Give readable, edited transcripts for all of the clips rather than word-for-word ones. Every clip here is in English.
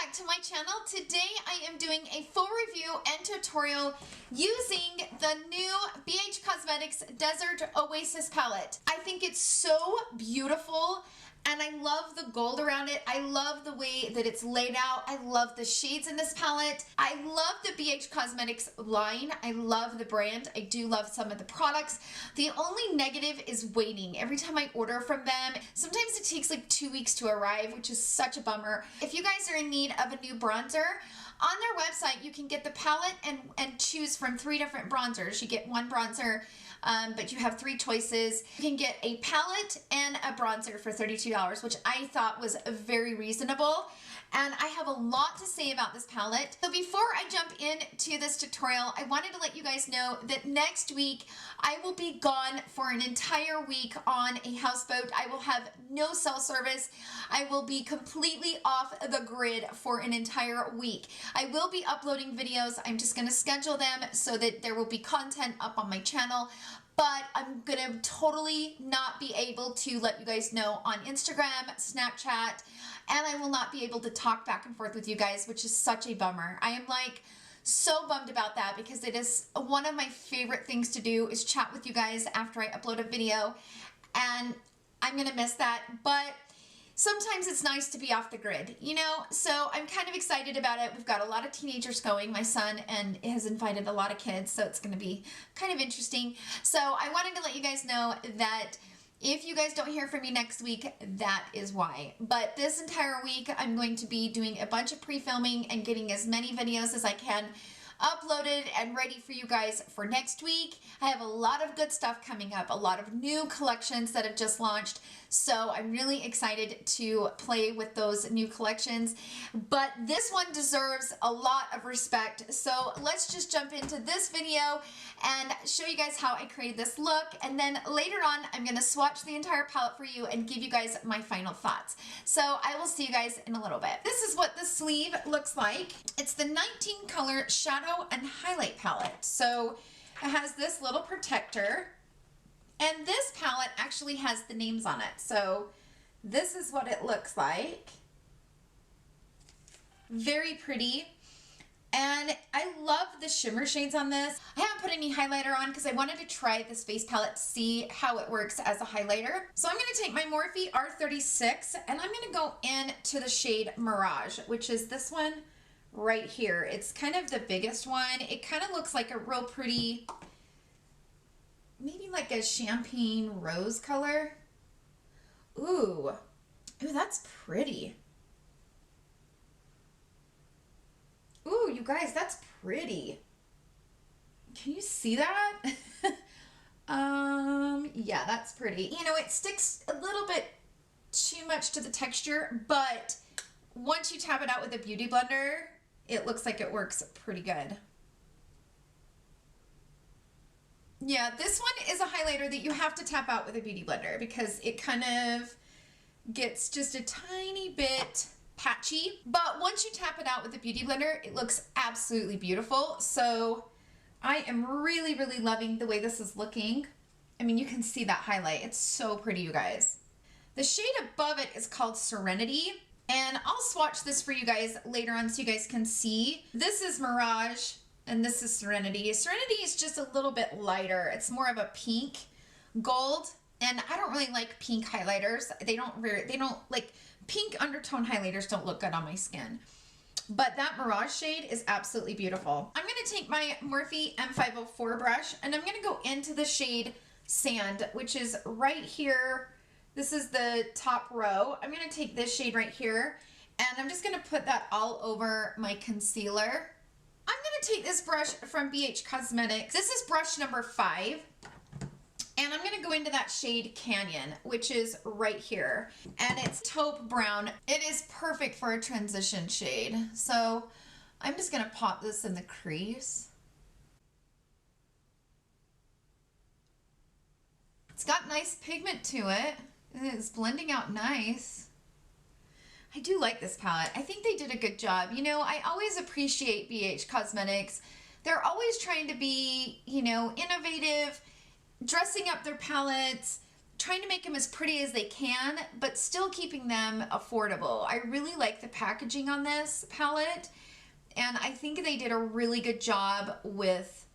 back to my channel. Today I am doing a full review and tutorial using the new BH Cosmetics Desert Oasis palette. I think it's so beautiful and I love the gold around it. I love the way that it's laid out. I love the shades in this palette. I love the BH Cosmetics line. I love the brand. I do love some of the products. The only negative is waiting. Every time I order from them, sometimes it takes like 2 weeks to arrive, which is such a bummer. If you guys are in need of a new bronzer, on their website, you can get the palette and choose from 3 different bronzers. You get one bronzer, but you have 3 choices. You can get a palette and a bronzer for $32, which I thought was very reasonable. And I have a lot to say about this palette. So before I jump into this tutorial, I wanted to let you guys know that next week I will be gone for an entire week on a houseboat. I will have no cell service. I will be completely off the grid for an entire week. I will be uploading videos. I'm just gonna schedule them so that there will be content up on my channel. But I'm gonna totally not be able to let you guys know on Instagram, Snapchat, and I will not be able to talk back and forth with you guys, which is such a bummer. I am like so bummed about that because it is one of my favorite things to do is chat with you guys after I upload a video, and I'm gonna miss that. But sometimes it's nice to be off the grid, you know? So I'm kind of excited about it. We've got a lot of teenagers going, my son, and has invited a lot of kids, so it's gonna be kind of interesting. So I wanted to let you guys know that if you guys don't hear from me next week, that is why. But this entire week, I'm going to be doing a bunch of pre-filming and getting as many videos as I can uploaded and ready for you guys for next week. I have a lot of good stuff coming up, a lot of new collections that have just launched. So I'm really excited to play with those new collections, but this one deserves a lot of respect. So let's just jump into this video and show you guys how I created this look. And then later on, I'm gonna swatch the entire palette for you and give you guys my final thoughts. So I will see you guys in a little bit. This is what the sleeve looks like. It's the 19 color shadow and highlight palette. So it has this little protector. And this palette actually has the names on it. So this is what it looks like. Very pretty. And I love the shimmer shades on this. I haven't put any highlighter on because I wanted to try this face palette to see how it works as a highlighter. So I'm gonna take my Morphe R36 and I'm gonna go into the shade Mirage, which is this one right here. It's kind of the biggest one. It kind of looks like a real pretty, maybe like a champagne rose color. Ooh, that's pretty. Ooh, you guys, that's pretty. Can you see that? Yeah, that's pretty. You know, it sticks a little bit too much to the texture, but once you tap it out with a beauty blender, it looks like it works pretty good. Yeah, this one is a highlighter that you have to tap out with a beauty blender because it kind of gets just a tiny bit patchy. But once you tap it out with a beauty blender, it looks absolutely beautiful. So I am really, really loving the way this is looking. I mean, you can see that highlight. It's so pretty, you guys. The shade above it is called Serenity. And I'll swatch this for you guys later on so you guys can see. This is Mirage. And this is Serenity. Serenity is just a little bit lighter. It's more of a pink gold. And I don't really like pink highlighters. They don't like pink undertone highlighters don't look good on my skin. But that Mirage shade is absolutely beautiful. I'm gonna take my Morphe M504 brush and I'm gonna go into the shade Sand, which is right here. This is the top row. I'm gonna take this shade right here and I'm just gonna put that all over my concealer. I'm gonna take this brush from BH Cosmetics. This is brush number 5. And I'm gonna go into that shade Canyon, which is right here. And it's taupe brown. It is perfect for a transition shade. So I'm just gonna pop this in the crease. It's got nice pigment to it. It's blending out nice. I do like this palette. I think they did a good job. You know, I always appreciate BH Cosmetics. They're always trying to be, you know, innovative, dressing up their palettes, trying to make them as pretty as they can, but still keeping them affordable. I really like the packaging on this palette, and I think they did a really good job with,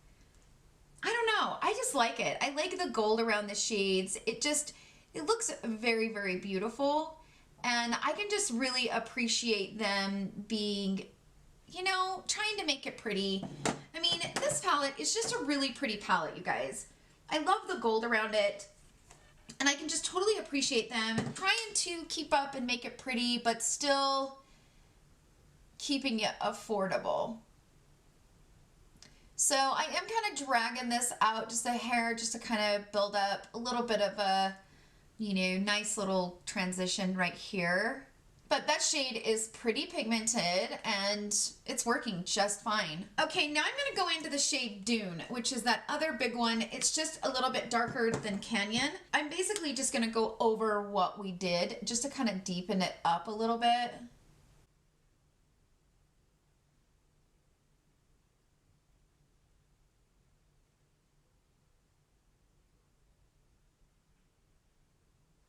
I don't know, I just like it. I like the gold around the shades. It looks very, very beautiful, and I can just really appreciate them being, you know, trying to make it pretty. I mean, this palette is just a really pretty palette, you guys. I love the gold around it, and I can just totally appreciate them trying to keep up and make it pretty, but still keeping it affordable. So I am kind of dragging this out just a hair, just to kind of build up a little bit of a, you know, nice little transition right here. But that shade is pretty pigmented and it's working just fine. Okay, now I'm gonna go into the shade Dune, which is that other big one. It's just a little bit darker than Canyon. I'm basically just gonna go over what we did just to kind of deepen it up a little bit.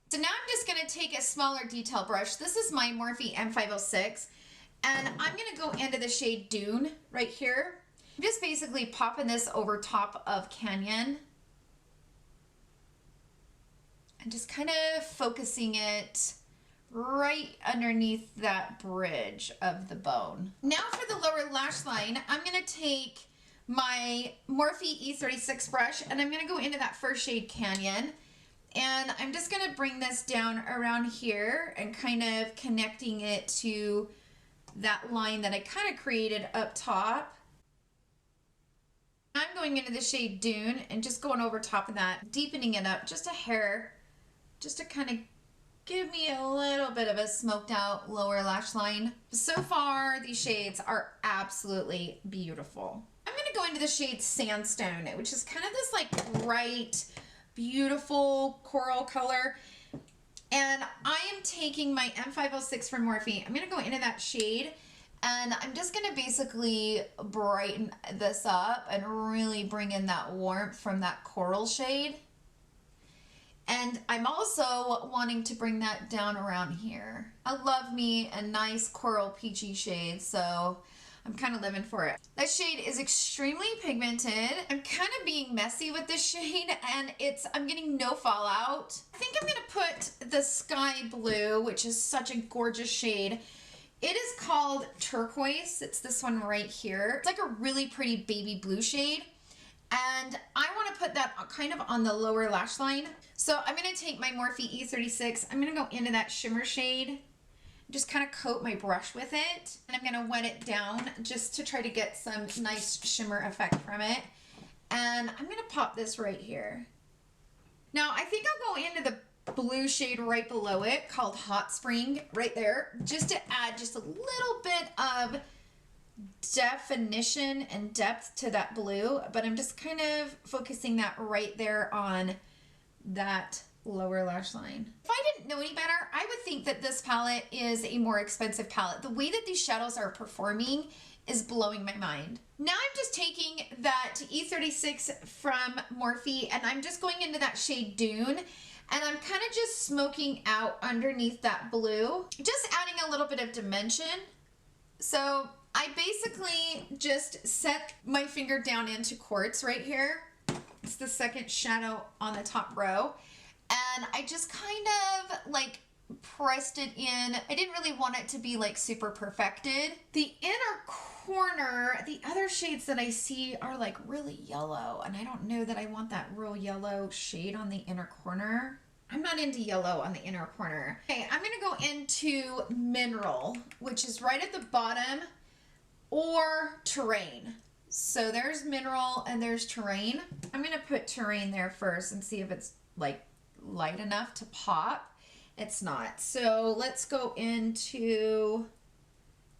So now I'm just going to take a smaller detail brush. This is my Morphe M506, and I'm going to go into the shade Dune right here. I'm just basically popping this over top of Canyon and just kind of focusing it right underneath that bridge of the bone. Now for the lower lash line, I'm going to take my Morphe E36 brush, and I'm going to go into that first shade Canyon. And I'm just going to bring this down around here and kind of connecting it to that line that I kind of created up top. I'm going into the shade Dune and just going over top of that, deepening it up just a hair, just to kind of give me a little bit of a smoked out lower lash line. So far, these shades are absolutely beautiful. I'm going to go into the shade Sandstone, which is kind of this like bright, beautiful coral color, and I am taking my M506 from Morphe. I'm gonna go into that shade, and I'm just gonna basically brighten this up and really bring in that warmth from that coral shade. And I'm also wanting to bring that down around here. I love me a nice coral peachy shade, so I'm kind of living for it. That shade is extremely pigmented. I'm kind of being messy with this shade, and I'm getting no fallout. I think I'm gonna put the Sky Blue, which is such a gorgeous shade. It is called Turquoise. It's this one right here. It's like a really pretty baby blue shade, and I want to put that kind of on the lower lash line. So I'm gonna take my Morphe E36. I'm gonna go into that shimmer shade, just kind of coat my brush with it, and I'm gonna wet it down just to try to get some nice shimmer effect from it. And I'm gonna pop this right here. Now I think I'll go into the blue shade right below it called Hot Spring right there, just to add just a little bit of definition and depth to that blue, but I'm just kind of focusing that right there on that lower lash line. If I didn't know any better, I would think that this palette is a more expensive palette. The way that these shadows are performing is blowing my mind. Now I'm just taking that E36 from Morphe, and I'm just going into that shade Dune, and I'm kind of just smoking out underneath that blue, just adding a little bit of dimension. So I basically just set my finger down into quartz right here. It's the second shadow on the top row. And I just kind of like pressed it in. I didn't really want it to be like super perfected. The inner corner, the other shades that I see are like really yellow, and I don't know that I want that real yellow shade on the inner corner. I'm not into yellow on the inner corner. Okay, I'm gonna go into Mineral, which is right at the bottom, or Terrain. So there's Mineral and there's Terrain. I'm gonna put Terrain there first and see if it's like light enough to pop. It's not. So let's go into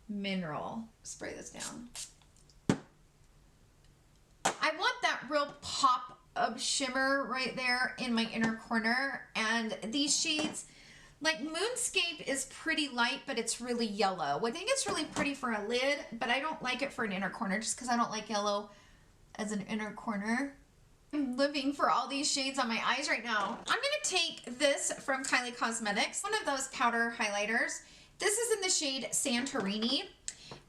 Mineral. Spray this down. I want that real pop of shimmer right there in my inner corner, and these shades, like Moonscape is pretty light, but it's really yellow. I think it's really pretty for a lid, but I don't like it for an inner corner just because I don't like yellow as an inner corner. I'm living for all these shades on my eyes right now. I'm gonna take this from Kylie Cosmetics, one of those powder highlighters. This is in the shade Santorini.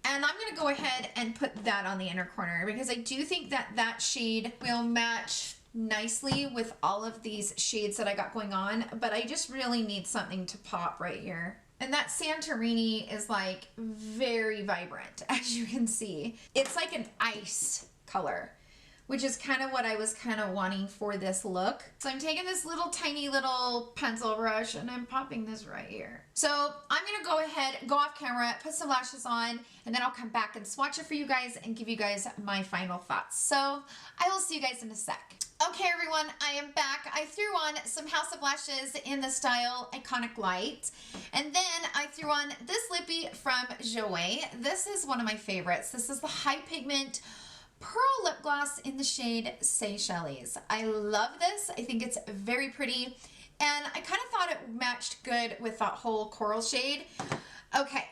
And I'm gonna go ahead and put that on the inner corner because I do think that that shade will match nicely with all of these shades that I got going on, but I just really need something to pop right here. And that Santorini is like very vibrant, as you can see. It's like an ice color, which is kind of what I was kind of wanting for this look. So I'm taking this little tiny little pencil brush and I'm popping this right here. So I'm gonna go ahead, go off camera, put some lashes on, and then I'll come back and swatch it for you guys and give you guys my final thoughts. So I will see you guys in a sec. Okay everyone, I am back. I threw on some House of Lashes in the style Iconic Light. And then I threw on this lippy from Jouer. This is one of my favorites. This is the High Pigment Pearl Lip Gloss in the shade Seychelles. I love this. I think it's very pretty. And I kind of thought it matched good with that whole coral shade. Okay,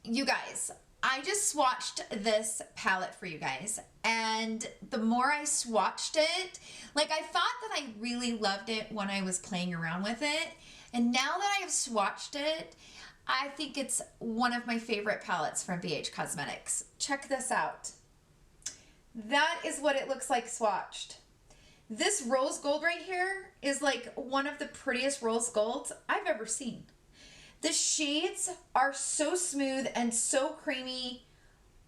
you guys, I just swatched this palette for you guys. And the more I swatched it, like I thought that I really loved it when I was playing around with it. And now that I have swatched it, I think it's one of my favorite palettes from BH Cosmetics. Check this out. That is what it looks like swatched. This rose gold right here is like one of the prettiest rose golds I've ever seen. The shades are so smooth and so creamy.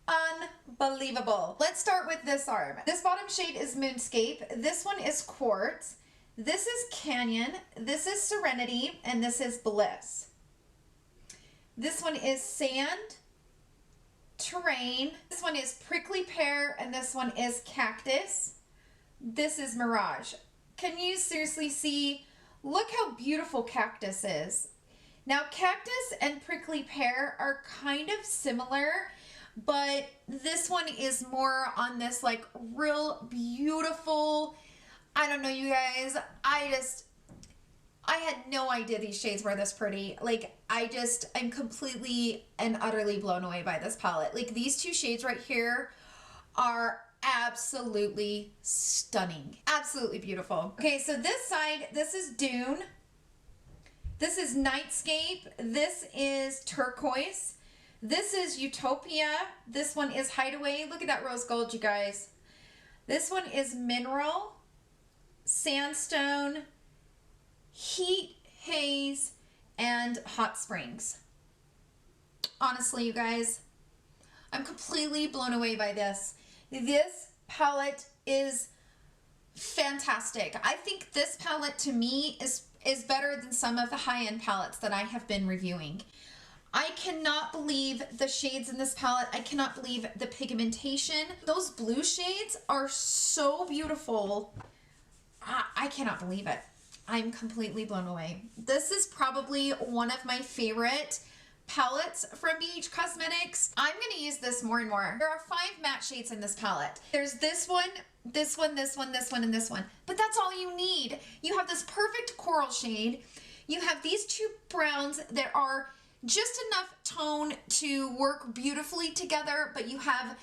Unbelievable. Let's start with this arm. This bottom shade is Moonscape. This one is Quartz. This is Canyon. This is Serenity. And this is Bliss. This one is Sand. Terrain. This one is Prickly Pear, and this one is Cactus. This is Mirage. Can you seriously see? Look how beautiful Cactus is. Now Cactus and Prickly Pear are kind of similar, but this one is more on this like real beautiful, I don't know you guys, I had no idea these shades were this pretty. Like, I'm completely and utterly blown away by this palette. Like, these two shades right here are absolutely stunning. Absolutely beautiful. Okay, so this side, this is Dune. This is Nightscape. This is Turquoise. This is Utopia. This one is Hideaway. Look at that rose gold, you guys. This one is Mineral, Sandstone, Heat, Haze, and Hot Springs. Honestly, you guys, I'm completely blown away by this. This palette is fantastic. I think this palette to me is better than some of the high-end palettes that I have been reviewing. I cannot believe the shades in this palette. I cannot believe the pigmentation. Those blue shades are so beautiful. I cannot believe it. I'm completely blown away. This is probably one of my favorite palettes from BH Cosmetics. I'm gonna use this more and more. There are 5 matte shades in this palette. There's this one, this one, this one, this one, and this one. But that's all you need. You have this perfect coral shade. You have these 2 browns that are just enough tone to work beautifully together, but you have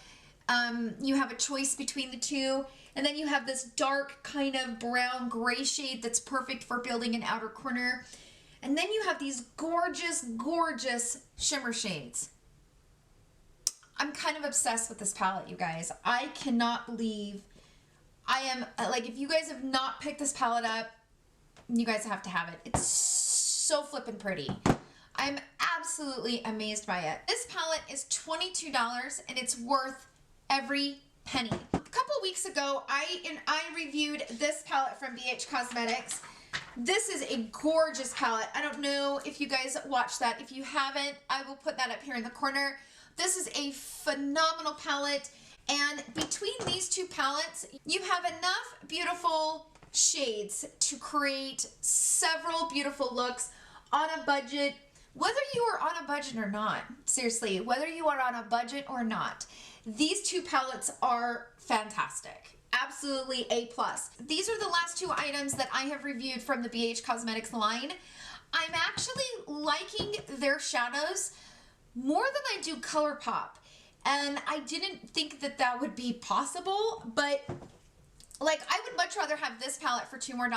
a choice between the 2. And then you have this dark kind of brown gray shade that's perfect for building an outer corner. And then you have these gorgeous, gorgeous shimmer shades. I'm kind of obsessed with this palette, you guys. I cannot believe I am, like, if you guys have not picked this palette up, you guys have to have it. It's so flippin' pretty. I'm absolutely amazed by it. This palette is $22 and it's worth every penny. A couple weeks ago, I reviewed this palette from BH Cosmetics. This is a gorgeous palette. I don't know if you guys watched that. If you haven't, I will put that up here in the corner. This is a phenomenal palette, and between these 2 palettes, you have enough beautiful shades to create several beautiful looks on a budget, whether you are on a budget or not. Seriously, whether you are on a budget or not. These 2 palettes are fantastic. Absolutely A+. These are the last 2 items that I have reviewed from the BH Cosmetics line. I'm actually liking their shadows more than I do ColourPop. And I didn't think that that would be possible, but Like, I would much rather have this palette for $2 more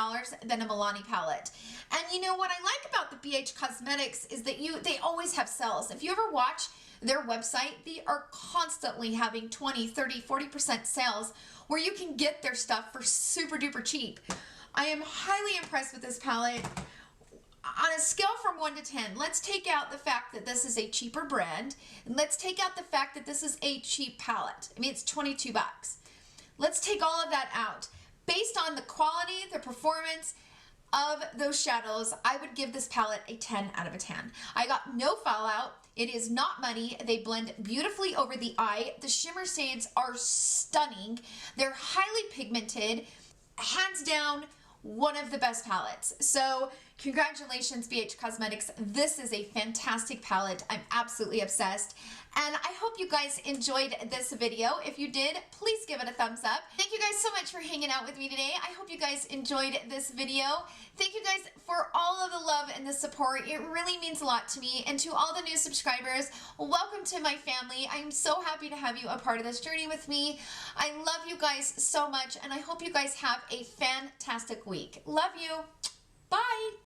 than a Milani palette. And you know what I like about the BH Cosmetics is that they always have sales. If you ever watch their website, they are constantly having 20, 30, 40% sales where you can get their stuff for super duper cheap. I am highly impressed with this palette. On a scale from 1 to 10, let's take out the fact that this is a cheaper brand, and let's take out the fact that this is a cheap palette. I mean, it's 22 bucks. Let's take all of that out. Based on the quality, the performance of those shadows, I would give this palette a 10 out of a 10. I got no fallout. It is not muddy. They blend beautifully over the eye. The shimmer shades are stunning. They're highly pigmented. Hands down, one of the best palettes. So congratulations, BH Cosmetics. This is a fantastic palette. I'm absolutely obsessed. And I hope you guys enjoyed this video. If you did, please give it a thumbs up. Thank you guys so much for hanging out with me today. I hope you guys enjoyed this video. Thank you guys for all of the love and the support. It really means a lot to me. And to all the new subscribers, welcome to my family. I'm so happy to have you a part of this journey with me. I love you guys so much, and I hope you guys have a fantastic week. Love you. Bye.